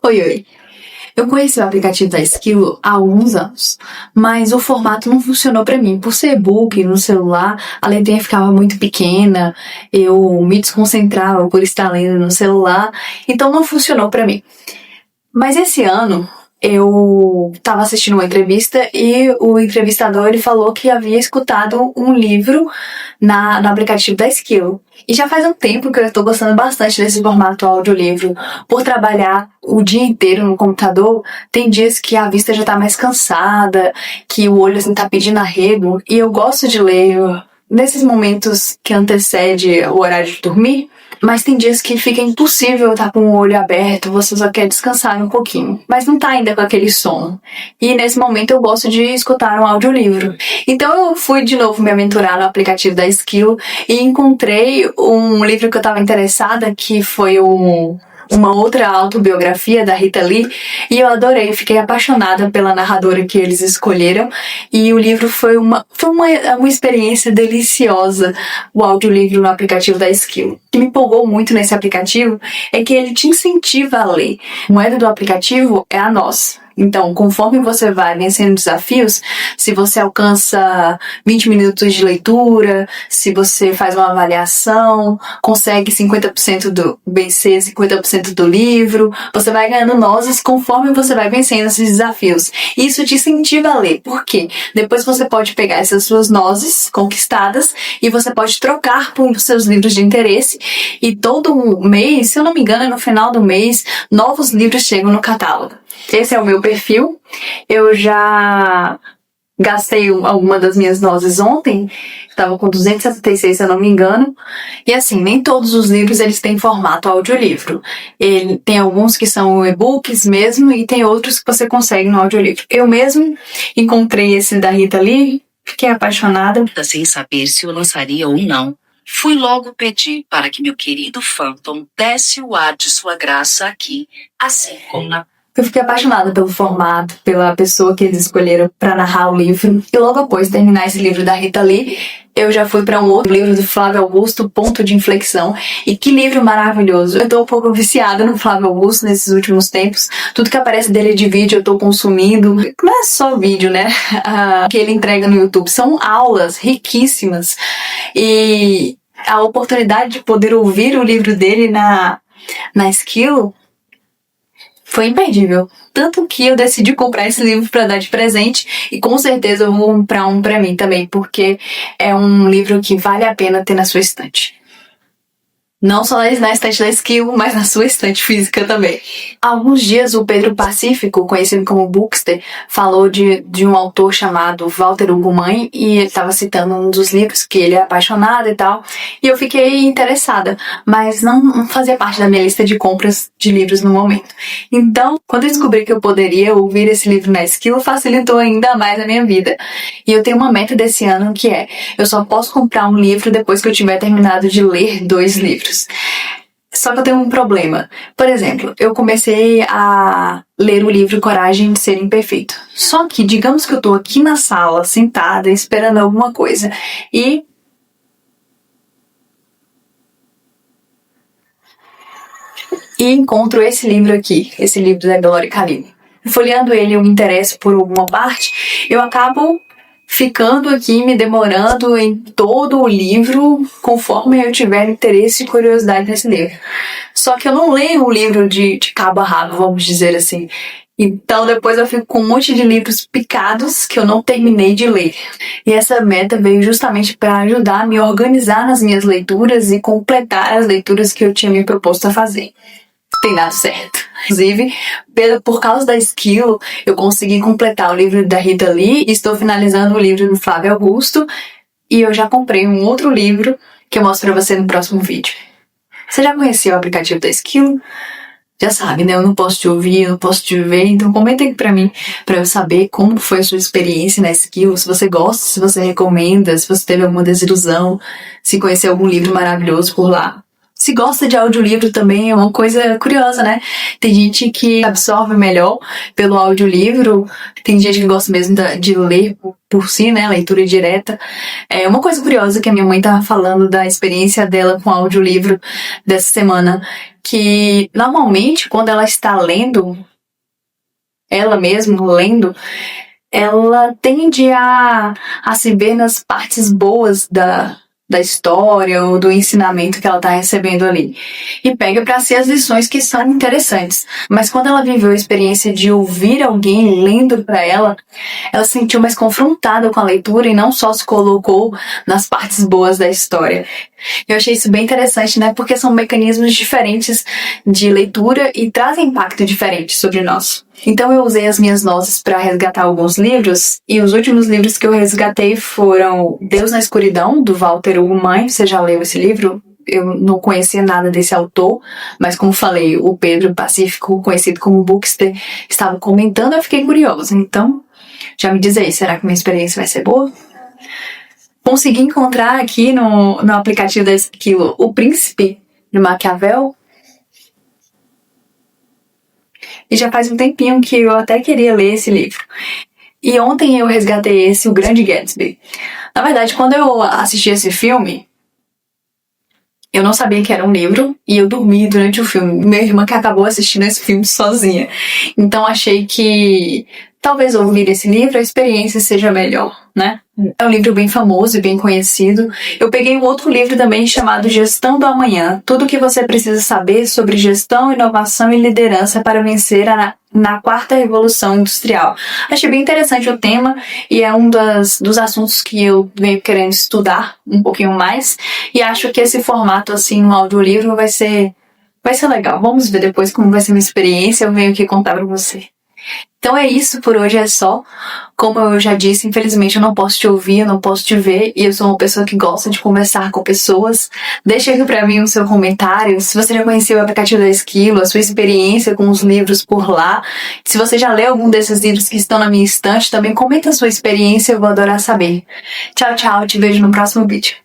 Oi, oi. Eu conheci o aplicativo da Esquilo há alguns anos, mas o formato não funcionou pra mim. Por ser e-book no celular, a letrinha ficava muito pequena, eu me desconcentrava por estar lendo no celular, então não funcionou pra mim. Mas esse ano eu estava assistindo uma entrevista e o entrevistador ele falou que havia escutado um livro no aplicativo da Skill. E já faz um tempo que eu estou gostando bastante desse formato audiolivro. Por trabalhar o dia inteiro no computador, tem dias que a vista já está mais cansada, que o olho assim tá pedindo arrego, e eu gosto de ler nesses momentos que antecede o horário de dormir. Mas tem dias que fica impossível estar com o olho aberto, você só quer descansar um pouquinho, mas não tá ainda com aquele sono. E nesse momento eu gosto de escutar um audiolivro. Então eu fui de novo me aventurar no aplicativo da Skill e encontrei um livro que eu estava interessada, que foi uma outra autobiografia da Rita Lee, e eu adorei, fiquei apaixonada pela narradora que eles escolheram, e o livro foi uma experiência deliciosa, o audiolivro no aplicativo da Skill. O que me empolgou muito nesse aplicativo é que ele te incentiva a ler. A moeda do aplicativo é a nós. Então, conforme você vai vencendo desafios, se você alcança 20 minutos de leitura, se você faz uma avaliação, consegue 50% do vencer 50% do livro, você vai ganhando nozes conforme você vai vencendo esses desafios. Isso te incentiva a ler. Por quê? Depois você pode pegar essas suas nozes conquistadas e você pode trocar por seus livros de interesse, e todo mês, se eu não me engano, no final do mês, novos livros chegam no catálogo. Esse é o meu perfil. Eu já gastei alguma das minhas nozes ontem. Estava com 276, se eu não me engano. E assim, nem todos os livros eles têm formato audiolivro. Ele tem alguns que são e-books mesmo, e tem outros que você consegue no audiolivro. Eu mesmo encontrei esse da Rita Lee, fiquei apaixonada. Sem saber se o lançaria ou não, fui logo pedir para que meu querido Phantom desse o ar de sua graça aqui, assim como na... Eu fiquei apaixonada pelo formato, pela pessoa que eles escolheram para narrar o livro. E logo após terminar esse livro da Rita Lee, eu já fui para um outro livro do Flávio Augusto, Ponto de Inflexão. E que livro maravilhoso! Eu tô um pouco viciada no Flávio Augusto nesses últimos tempos. Tudo que aparece dele de vídeo eu tô consumindo. Não é só vídeo, né? Que ele entrega no YouTube. São aulas riquíssimas. E a oportunidade de poder ouvir o livro dele na Skill foi imperdível. Tanto que eu decidi comprar esse livro para dar de presente, e com certeza eu vou comprar um para mim também, porque é um livro que vale a pena ter na sua estante. Não só na estante da Skill, mas na sua estante física também. Há alguns dias o Pedro Pacífico, conhecido como Bookster, falou de um autor chamado Walter Ugumãe, e ele estava citando um dos livros que ele é apaixonado e tal, e eu fiquei interessada, mas não fazia parte da minha lista de compras de livros no momento. Então, quando eu descobri que eu poderia ouvir esse livro na Skill, facilitou ainda mais a minha vida. E eu tenho uma meta desse ano que é: eu só posso comprar um livro depois que eu tiver terminado de ler 2 livros. Só que eu tenho um problema. Por exemplo, eu comecei a ler o livro Coragem de Ser Imperfeito. Só que, digamos que eu tô aqui na sala, sentada, esperando alguma coisa, e encontro esse livro aqui, esse livro da Glória Calil. Folheando ele, eu me interesso por alguma parte, eu acabo ficando aqui, me demorando em todo o livro, conforme eu tiver interesse e curiosidade nesse livro. Só que eu não leio o livro de cabo a rabo, vamos dizer assim. Então depois eu fico com um monte de livros picados que eu não terminei de ler. E essa meta veio justamente para ajudar a me organizar nas minhas leituras e completar as leituras que eu tinha me proposto a fazer. Tem dado certo. Inclusive, por causa da Skill, eu consegui completar o livro da Rita Lee, estou finalizando o livro do Flávio Augusto, e eu já comprei um outro livro que eu mostro pra você no próximo vídeo. Você já conhecia o aplicativo da Skill? Já sabe, né? Eu não posso te ouvir, eu não posso te ver, então comenta aqui pra mim, pra eu saber como foi a sua experiência na Skill, se você gosta, se você recomenda, se você teve alguma desilusão, se conheceu algum livro maravilhoso por lá. Se gosta de audiolivro também, é uma coisa curiosa, né? Tem gente que absorve melhor pelo audiolivro, tem gente que gosta mesmo de ler por si, né? Leitura direta. É uma coisa curiosa que a minha mãe tava falando da experiência dela com audiolivro dessa semana, que normalmente quando ela está lendo, ela mesma lendo, ela tende a se ver nas partes boas da história ou do ensinamento que ela está recebendo ali. E pega para si as lições que são interessantes. Mas quando ela viveu a experiência de ouvir alguém lendo para ela se sentiu mais confrontada com a leitura e não só se colocou nas partes boas da história. Eu achei isso bem interessante, né? Porque são mecanismos diferentes de leitura e trazem impacto diferente sobre nós. Então eu usei as minhas notas para resgatar alguns livros, e os últimos livros que eu resgatei foram Deus na Escuridão, do Walter Ugumãe. Você já leu esse livro? Eu não conhecia nada desse autor, mas como falei, o Pedro Pacífico, conhecido como Bookster, estava comentando, eu fiquei curiosa. Então, já me diz aí, será que minha experiência vai ser boa? Consegui encontrar aqui no aplicativo da Esquilo O Príncipe, de Maquiavel. E já faz um tempinho que eu até queria ler esse livro. E ontem eu resgatei O Grande Gatsby. Na verdade, quando eu assisti esse filme, eu não sabia que era um livro e eu dormi durante o filme. Minha irmã que acabou assistindo esse filme sozinha. Então achei que talvez ouvir esse livro a experiência seja melhor, né? É um livro bem famoso e bem conhecido. Eu peguei um outro livro também chamado Gestão do Amanhã. Tudo o que você precisa saber sobre gestão, inovação e liderança para vencer na quarta revolução industrial. Achei bem interessante o tema e é um dos assuntos que eu venho querendo estudar um pouquinho mais. E acho que esse formato assim, um audiolivro vai ser legal. Vamos ver depois como vai ser minha experiência. Eu venho aqui contar pra você. Então é isso, por hoje é só. Como eu já disse, infelizmente eu não posso te ouvir, eu não posso te ver, e eu sou uma pessoa que gosta de conversar com pessoas. Deixa aqui pra mim o seu comentário, se você já conheceu o aplicativo da Esquilo, a sua experiência com os livros por lá. Se você já leu algum desses livros que estão na minha estante, também comenta a sua experiência, eu vou adorar saber. Tchau, tchau, te vejo no próximo vídeo.